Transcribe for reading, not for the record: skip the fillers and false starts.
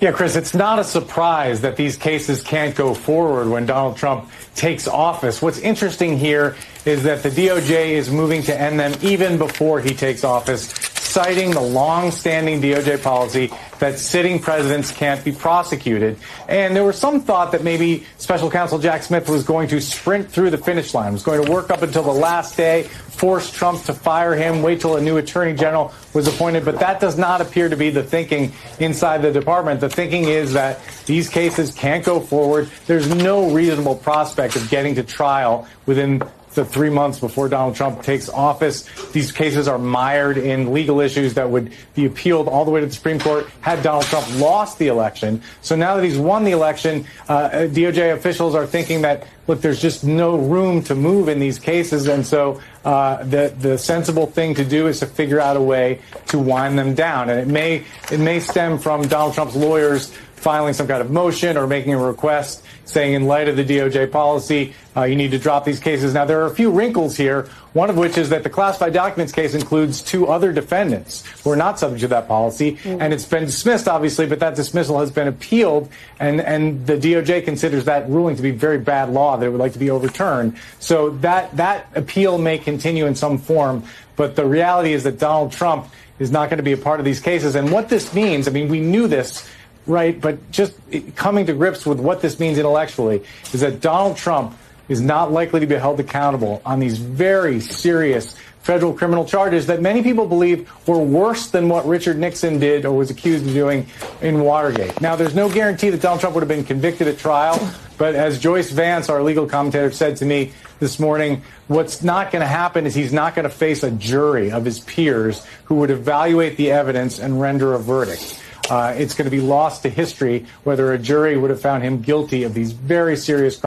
Yeah, Chris, it's not a surprise that these cases can't go forward when Donald Trump takes office. What's interesting here is that the DOJ is moving to end them even before he takes office, citing the long-standing DOJ policy that sitting presidents can't be prosecuted. And there was some thought that maybe Special Counsel Jack Smith was going to sprint through the finish line, was going to work up until the last day, force Trump to fire him, wait till a new attorney general was appointed. But that does not appear to be the thinking inside the department. The thinking is that these cases can't go forward. There's no reasonable prospect of getting to trial within the 3 months before Donald Trump takes office. These cases are mired in legal issues that would be appealed all the way to the Supreme Court had Donald Trump lost the election. So now that he's won the election, DOJ officials are thinking that, look, there's just no room to move in these cases. And so the sensible thing to do is to figure out a way to wind them down. And it may stem from Donald Trump's lawyers filing some kind of motion or making a request saying in light of the DOJ policy, you need to drop these cases. Now, there are a few wrinkles here, one of which is that the classified documents case includes 2 other defendants who are not subject to that policy. And it's been dismissed, obviously, but that dismissal has been appealed. And the DOJ considers that ruling to be very bad law that it would like to be overturned. So that appeal may continue in some form. But the reality is that Donald Trump is not going to be a part of these cases. And what this means, I mean, we knew this, right? But just coming to grips with what this means intellectually is that Donald Trump is not likely to be held accountable on these very serious federal criminal charges that many people believe were worse than what Richard Nixon did or was accused of doing in Watergate. Now, there's no guarantee that Donald Trump would have been convicted at trial. But as Joyce Vance, our legal commentator, said to me this morning, what's not going to happen is he's not going to face a jury of his peers who would evaluate the evidence and render a verdict. It's going to be lost to history whether a jury would have found him guilty of these very serious crimes.